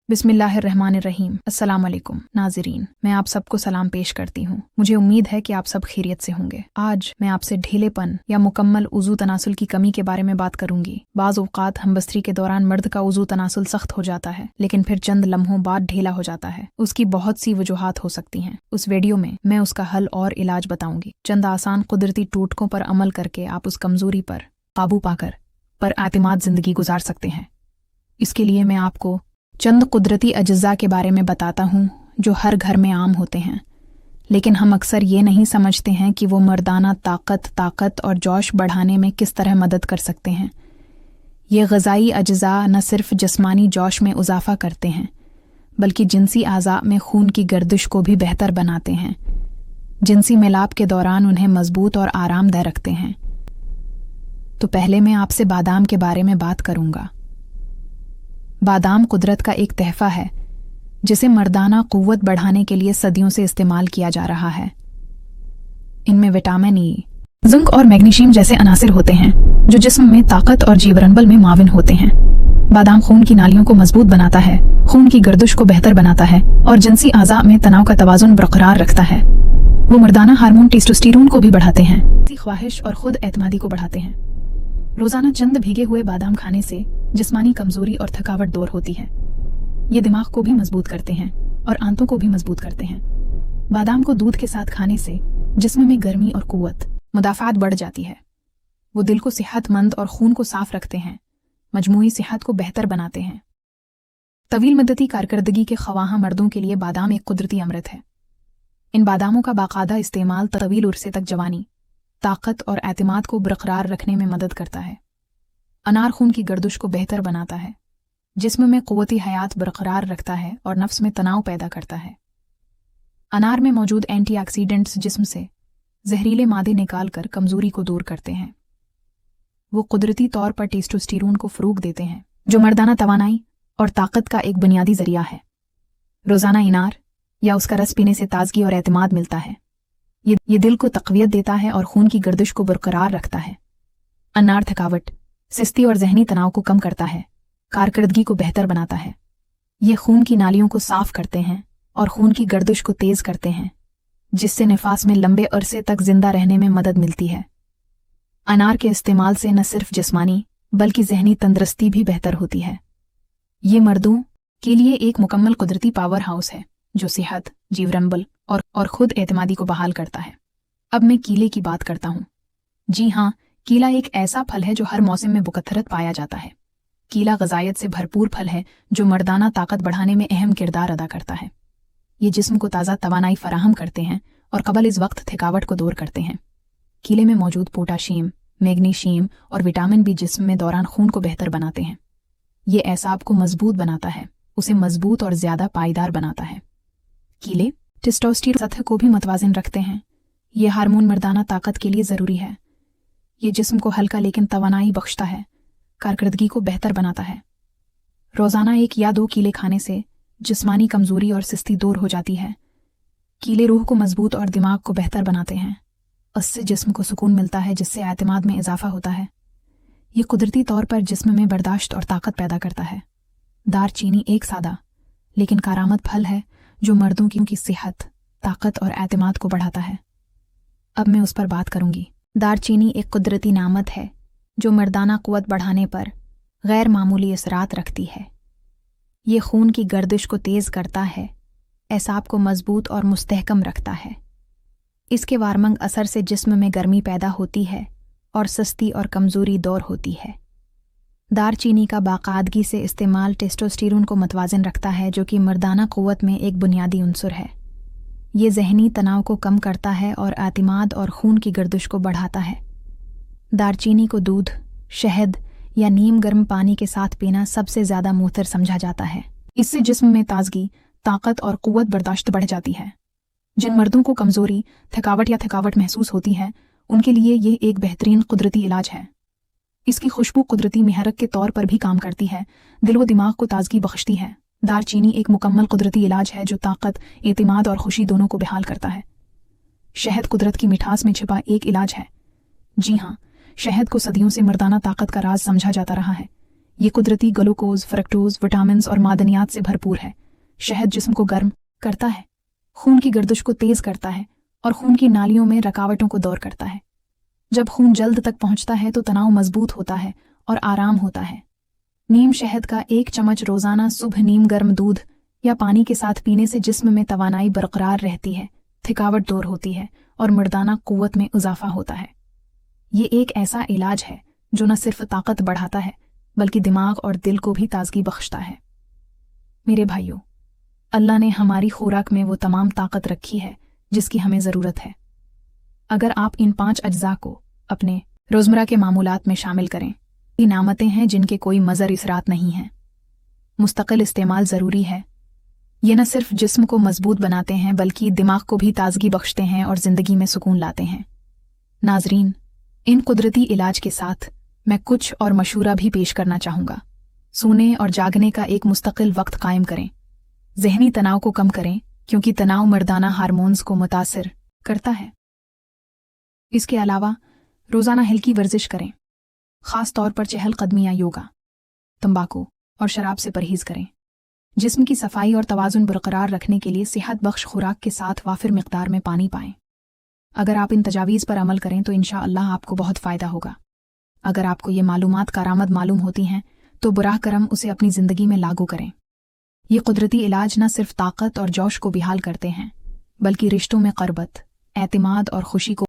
बिस्मिल्लाहिर्रहमानिर्रहीम। अस्सलाम वालेकुम नाज़रीन, मैं आप सबको सलाम पेश करती हूँ। मुझे उम्मीद है कि आप सब खैरियत से होंगे। आज मैं आपसे ढीलेपन या मुकम्मल उज़ू तनासुल की कमी के बारे में बात करूंगी। बाज़ औक़ात हमबस्तरी के दौरान मर्द का उज़ू तनासुल सख्त हो जाता है, लेकिन फिर चंद लम्हों बाद ढीला हो जाता है। उसकी बहुत सी वजूहात हो सकती हैं। उस वीडियो में मैं उसका हल और इलाज बताऊंगी। चंद आसान कुदरती टोटकों पर अमल करके आप उस कमजोरी पर काबू पाकर पर एतमाद जिंदगी गुजार सकते हैं। इसके लिए मैं आपको चंद कुदरती अज्जा के बारे में बताता हूँ जो हर घर में आम होते हैं, लेकिन हम अक्सर ये नहीं समझते हैं कि वो मर्दाना ताकत और जोश बढ़ाने में किस तरह मदद कर सकते हैं। ये ग़िज़ाई अज्जा न सिर्फ जिस्मानी जोश में इजाफ़ा करते हैं, बल्कि जिनसी आज़ा में खून की गर्दिश को भी बेहतर बनाते हैं। जिनसी मिलाप के दौरान उन्हें मजबूत और आरामदेह रखते हैं। तो पहले मैं आपसे बादाम के बारे में बात करूँगा। बादाम कुदरत का एक तहफ़ा है जिसे मर्दाना क़ुव्वत बढ़ाने के लिए सदियों से इस्तेमाल किया जा रहा है। इनमें विटामिन ई, जिंक और मैग्नीशियम जैसे अनासिर होते हैं जो जिस्म में ताकत और जीवरनबल में माविन होते हैं। बादाम खून की नालियों को मजबूत बनाता है, खून की गर्दिश को बेहतर बनाता है और जिनसी आज़ा में तनाव का तवाज़ुन बरकरार रखता है। वो मर्दाना हार्मोन टेस्टोस्टेरोन को भी बढ़ाते हैं, ख्वाहिश और खुद एतमादी को बढ़ाते हैं। रोजाना चंद भीगे हुए बादाम खाने से जिस्मानी कमजोरी और थकावट दूर होती है। ये दिमाग को भी मजबूत करते हैं और आंतों को भी मजबूत करते हैं। बादाम को दूध के साथ खाने से जिस्म में गर्मी और कुव्वत मुदाफ़ात बढ़ जाती है। वो दिल को सेहतमंद और खून को साफ रखते हैं, मजमूई सेहत को बेहतर बनाते हैं। तवील मद्दती कारकर्दगी के ख्वाहा मर्दों के लिए बादाम एक कुदरती अमृत है। इन बादामों का बाकायदा इस्तेमाल तवील उर्से तक जवानी, ताकत और एतमाद को बरकरार रखने में मदद करता है। अनार खून की गर्दिश को बेहतर बनाता है, जिस्म में क़ुव्वती हयात बरकरार रखता है और नफ्स में तनाव पैदा करता है। अनार में मौजूद एंटीऑक्सीडेंट्स जिस्म से जहरीले मादे निकाल कर कमजोरी को दूर करते हैं। वो कुदरती तौर पर टेस्टोस्टेरोन को फ़रोग़ देते हैं, जो मर्दाना तवानाई और ताकत का एक बुनियादी ज़रिया है। रोज़ाना इनार या उसका रस पीने से ताजगी और एतमाद मिलता है। ये दिल को तक़वियत देता है और खून की गर्दिश को बरकरार रखता है। अनार थकावट, सुस्ती और जहनी तनाव को कम करता है, कारकर्दगी को बेहतर बनाता है। ये खून की नालियों को साफ करते हैं और खून की गर्दिश को तेज करते हैं, जिससे निफास में लंबे अरसे तक जिंदा रहने में मदद मिलती है। अनार के इस्तेमाल से न सिर्फ जिस्मानी बल्कि जहनी तंदुरुस्ती भी बेहतर होती है। ये मर्दों के लिए एक मुकम्मल कुदरती पावर हाउस है जो सेहत, जीवरनबल और खुद एतमादी को बहाल करता है। अब मैं कीले की बात करता हूँ। जी हाँ, कीला एक ऐसा फल है जो हर मौसम में बकथरत पाया जाता है। कीला ग़िज़ायत से भरपूर फल है जो मर्दाना ताकत बढ़ाने में अहम किरदार अदा करता है। ये जिस्म को ताज़ा तवानाई फराहम करते हैं और क़बल इस वक्त थकावट को दूर करते हैं। कीले में मौजूद पोटाशियम, मैग्नीशियम और विटामिन बी जिस्म में दौरान खून को बेहतर बनाते हैं। ये एसाब को मजबूत बनाता है, उसे मजबूत और ज़्यादा पायदार बनाता है। कीले टेस्टोस्टेरोन सतह को भी मतवाज़िन रखते हैं। ये हार्मोन मर्दाना ताकत के लिए ज़रूरी है। ये जिस्म को हल्का लेकिन तवानाई बख्शता है, कारकर्दगी को बेहतर बनाता है। रोज़ाना 1 या 2 कीले खाने से जिस्मानी कमज़ोरी और सुस्ती दूर हो जाती है। कीले रूह को मजबूत और दिमाग को बेहतर बनाते हैं। इससे जिस्म को सुकून मिलता है, जिससे एतमाद में इजाफा होता है। ये कुदरती तौर पर जिस्म में बर्दाश्त और ताकत पैदा करता है। दारचीनी एक सादा लेकिन कारामद फल है जो मर्दों की सेहत, ताकत और एतमाद को बढ़ाता है। अब मैं उस पर बात करूंगी। दारचीनी एक कुदरती नामत है जो मर्दाना क़ुव्वत बढ़ाने पर गैर मामूली असरात रखती है। ये खून की गर्दिश को तेज़ करता है, एसाब को मजबूत और मुस्तहकम रखता है। इसके वारमंग असर से जिस्म में गर्मी पैदा होती है और सुस्ती और कमज़ोरी दूर होती है। दारचीनी का बाकायदगी से इस्तेमाल टेस्टोस्टेरोन को मतवाज़िन रखता है, जो कि मर्दाना क़ुव्वत में एक बुनियादी उन्सुर है। ये जहनी तनाव को कम करता है और एतमाद और खून की गर्दिश को बढ़ाता है। दारचीनी को दूध, शहद या नीम गर्म पानी के साथ पीना सबसे ज़्यादा मुअत्तर समझा जाता है। इससे जिस्म में ताजगी, ताकत और क़ुव्वत बर्दाश्त बढ़ जाती है। जिन मर्दों को कमज़ोरी, थकावट महसूस होती है, उनके लिए ये एक बेहतरीन कुदरती इलाज है। इसकी खुशबू कुदरती महरक के तौर पर भी काम करती है, दिल व दिमाग को ताजगी बख्शती है। दारचीनी एक मुकम्मल कुदरती इलाज है जो ताकत, एतमाद और खुशी दोनों को बहाल करता है। शहद कुदरत की मिठास में छिपा एक इलाज है। जी हाँ, शहद को सदियों से मर्दाना ताकत का राज समझा जाता रहा है। ये कुदरती ग्लूकोज, फ्रक्टोज, विटामिन और मादनियात से भरपूर है। शहद जिस्म को गर्म करता है, खून की गर्दिश को तेज करता है और खून की नालियों में रुकावटों को दूर करता है। जब खून जल्द तक पहुंचता है तो तनाव मजबूत होता है और आराम होता है। नीम शहद का 1 चम्मच रोजाना सुबह नीम गर्म दूध या पानी के साथ पीने से जिस्म में तवानाई बरकरार रहती है, थकावट दूर होती है और मर्दाना कुव्वत में इजाफा होता है। ये एक ऐसा इलाज है जो न सिर्फ ताकत बढ़ाता है बल्कि दिमाग और दिल को भी ताजगी बख्शता है। मेरे भाइयों, अल्लाह ने हमारी खुराक में वो तमाम ताकत रखी है जिसकी हमें ज़रूरत है। अगर आप इन 5 अज्जा को अपने रोज़मर्रा के मामूलात में शामिल करें, ये नामतें हैं जिनके कोई मज़र इसरात नहीं है। मुस्तकिल इस्तेमाल ज़रूरी है। ये न सिर्फ जिस्म को मजबूत बनाते हैं बल्कि दिमाग को भी ताजगी बख्शते हैं और ज़िंदगी में सुकून लाते हैं। नाजरीन, इन कुदरती इलाज के साथ मैं कुछ और मशूरा भी पेश करना चाहूँगा। सोने और जागने का एक मुस्तकिल वक्त कायम करें। ज़हनी तनाव को कम करें क्योंकि तनाव मर्दाना हार्मोन्स को मुतासिर करता है। इसके अलावा रोज़ाना हल्की वर्जिश करें, ख़ास तौर पर चहलकदमी या योगा। तंबाकू और शराब से परहेज़ करें। जिस्म की सफाई और तवाज़ुन बरकरार रखने के लिए सेहत बख्श खुराक के साथ वाफिर मिक़दार में पानी पाएं। अगर आप इन तजावीज़ पर अमल करें तो इंशाअल्लाह आपको बहुत फ़ायदा होगा। अगर आपको ये मालूमात कारामद मालूम होती हैं तो बुराह करम उसे अपनी ज़िंदगी में लागू करें। ये कुदरती इलाज न सिर्फ ताकत और जोश को बिहाल करते हैं बल्कि रिश्तों में क़रबत, एतमाद और खुशी को